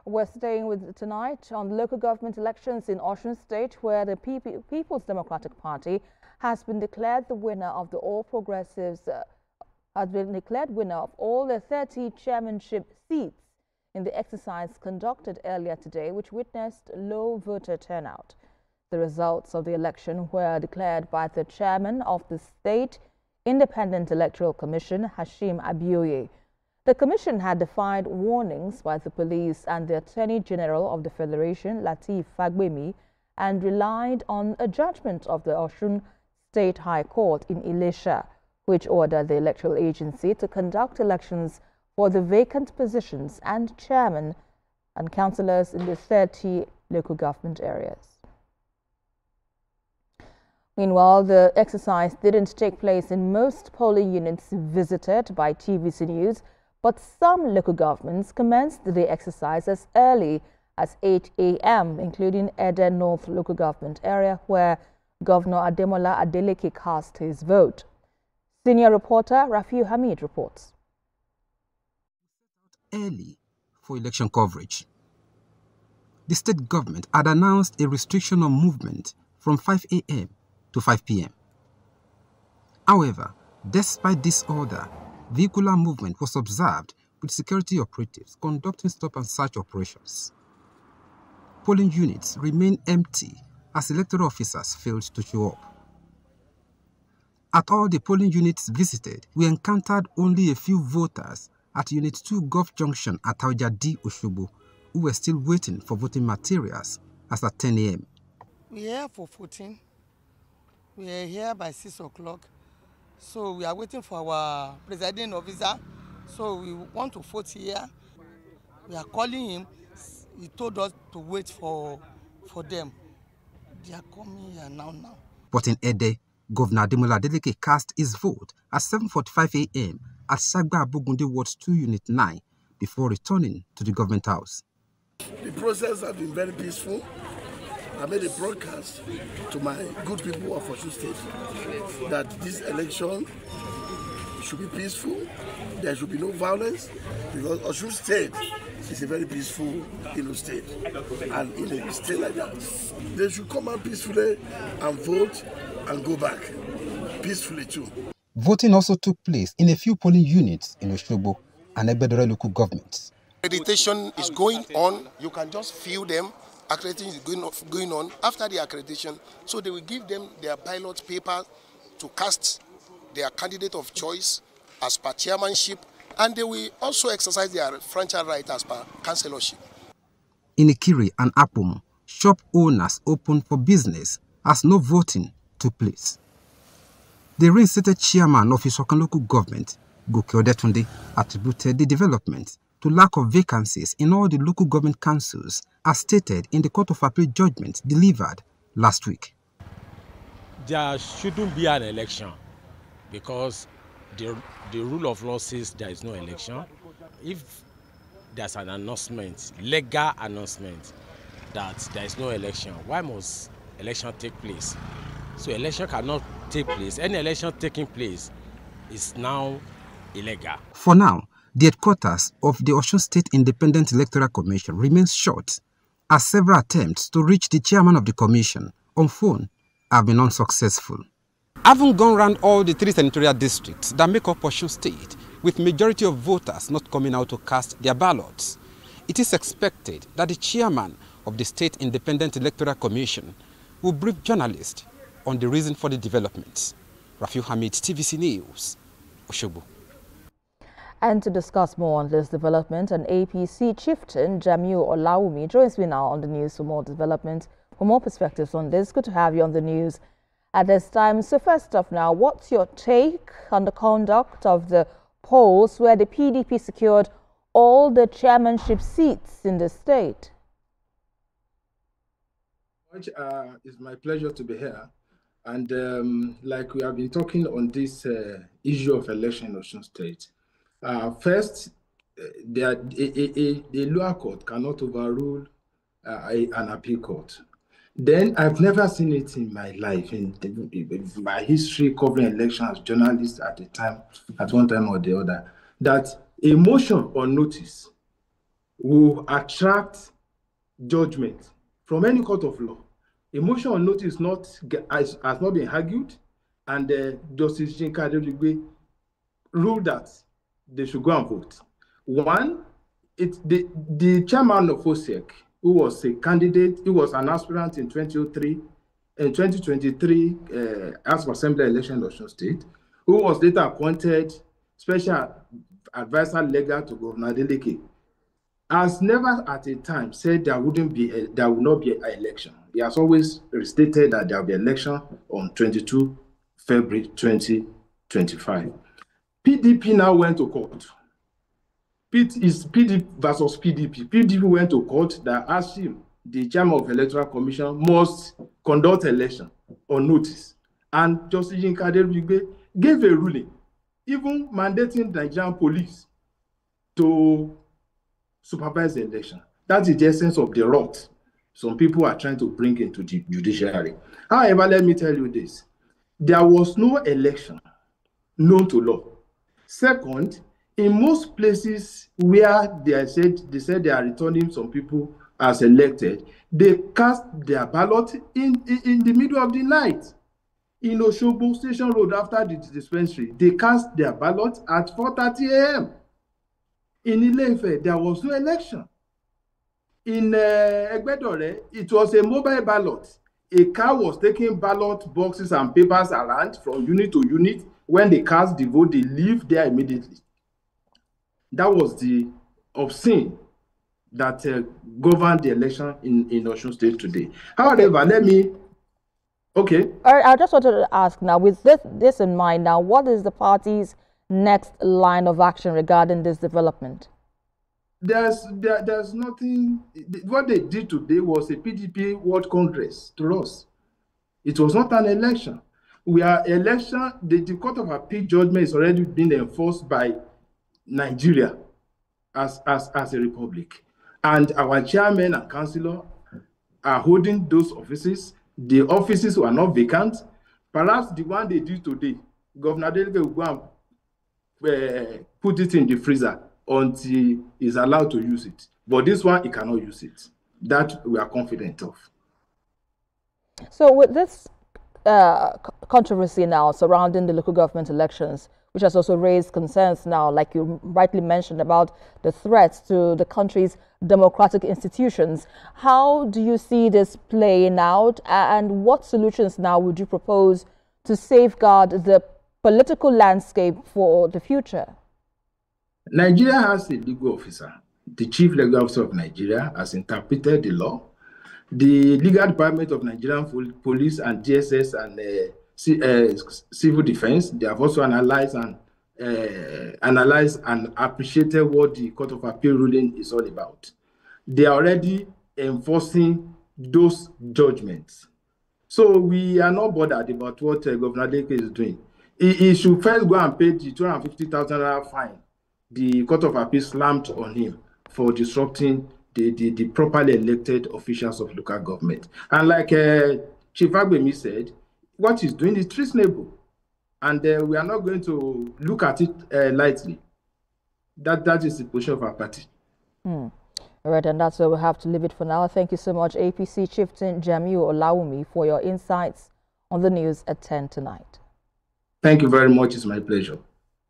We're staying with tonight on local government elections in Osun State, where the People's Democratic Party has been declared the winner of the All Progressives, has been declared winner of all the 30 chairmanship seats in the exercise conducted earlier today, which witnessed low voter turnout. The results of the election were declared by the chairman of the State Independent Electoral Commission, Hashim Abioye. The commission had defied warnings by the police and the Attorney General of the Federation, Lateef Fagbemi, and relied on a judgment of the Osun State High Court in Ilesha, which ordered the electoral agency to conduct elections for the vacant positions and chairman and councillors in the 30 local government areas. Meanwhile, the exercise didn't take place in most polling units visited by TVC News, but some local governments commenced the exercise as early as 8 a.m., including Ede North local government area, where Governor Ademola Adeleke cast his vote. Senior reporter Rafiu Hamid reports. Early for election coverage. The state government had announced a restriction on movement from 5 a.m. to 5 p.m. However, despite this order, vehicular movement was observed with security operatives conducting stop and search operations. Polling units remained empty as electoral officers failed to show up. At all the polling units visited, we encountered only a few voters at Unit 2 Gulf Junction at Taujadi, Osogbo, who were still waiting for voting materials as at 10 a.m. We are here for voting. We are here by 6 o'clock. So we are waiting for our presiding officer. So we want to vote here. We are calling him. He told us to wait for them. They are coming here now. But in Ede, Governor Ademola Adeleke cast his vote at 7:45 a.m. at Sagba Abogunde Ward 2 Unit 9 before returning to the government house. The process has been very peaceful. I made a broadcast to my good people of Osun State that this election should be peaceful, there should be no violence, because Osun State is a very peaceful state. And in a state like that, they should come out peacefully and vote and go back peacefully too. Voting also took place in a few polling units in Osogbo and Ebedore local governments. Accreditation is going on. You can just feel them. Accreditation is going on. After the accreditation, so they will give them their ballot paper to cast their candidate of choice as per chairmanship, and they will also exercise their franchise right as per councillorship. In Ikiri and Apom, shop owners opened for business as no voting took place. The reinstated chairman of Isokan local government, Goke Odetunde, attributed the development to lack of vacancies in all the local government councils, as stated in the Court of Appeal judgment delivered last week. There shouldn't be an election because the rule of law says there is no election. If there's an announcement, legal announcement, that there is no election, why must election take place? So election cannot take place. Any election taking place is now illegal. For now, the headquarters of the Osun State Independent Electoral Commission remains shut, as several attempts to reach the chairman of the commission on phone have been unsuccessful. Having gone round all the 3 senatorial districts that make up Osun State, with majority of voters not coming out to cast their ballots, it is expected that the chairman of the State Independent Electoral Commission will brief journalists on the reason for the developments. Rafiu Hamid, TVC News, Osogbo. And to discuss more on this development, an APC chieftain, Jamiu Olawumi, joins me now on the news for more development. For more perspectives on this, good to have you on the news at this time. So first off now, what's your take on the conduct of the polls where the PDP secured all the chairmanship seats in the state? It's my pleasure to be here. And like we have been talking on this issue of election in Osun State, first, the lower court cannot overrule an appeal court. Then I've never seen it in my life, in my history covering elections as journalist at the time, at one time or the other, that a motion or notice will attract judgment from any court of law. A motion on notice has not been argued, and Justice Yinka Adeligbe ruled that they should go and vote. One, the chairman of OSSIEC, who was a candidate, he was an aspirant in 2023 House of Assembly election in Osun State, who was later appointed special advisor legal to Governor Adeleke, has never at a time said there will not be an election. He has always stated that there will be election on 22 February 2025. PDP now went to court. It's PDP versus PDP. PDP went to court that Hashim, the chairman of Electoral Commission, must conduct election on notice. And Justice Yinka Adeligbe gave a ruling, even mandating the Nigerian police to supervise the election. That is the essence of the rot some people are trying to bring into the judiciary. However, let me tell you this. There was no election known to law. Second, in most places where they said they are returning some people as elected, they cast their ballot in the middle of the night. In Osogbo Station Road, after the dispensary, they cast their ballot at 4:30 a.m. In Ile-Ife, there was no election. In Egbedore, it was a mobile ballot. A car was taking ballot boxes and papers around from unit to unit. When they cast the vote, they leave there immediately. That was the obscene that governed the election in Osun State today. However, let me... Okay. I just wanted to ask now, with this in mind now, what is the party's next line of action regarding this development? There's nothing. What they did today was a PDP World Congress to us. It was not an election. The Court of Appeal judgment is already been enforced by Nigeria as a republic. And our chairman and councillor are holding those offices. The offices were not vacant. Perhaps the one they did today, Governor Adeleke will go and put it in the freezer until he's allowed to use it. But this one, he cannot use it. That we are confident of. So with this controversy now surrounding the local government elections, which has also raised concerns now, like you rightly mentioned, about the threats to the country's democratic institutions. How do you see this playing out, and what solutions now would you propose to safeguard the political landscape for the future? Nigeria has a legal officer. The chief legal officer of Nigeria has interpreted the law. The legal department of Nigerian police and DSS and civil defense, they have also analyzed and appreciated what the Court of Appeal ruling is all about. They are already enforcing those judgments. So we are not bothered about what Governor Adeleke is doing. He should first go and pay the 250,000 fine the Court of Appeal slammed on him for disrupting the properly elected officials of local government. And like Chief Agbemi said, what he's doing is treasonable. And we are not going to look at it lightly. That is the position of our party. All right, and that's where we have to leave it for now. Thank you so much, APC Chieftain Jamiu Olawumi, for your insights on the news at 10 tonight. Thank you very much. It's my pleasure.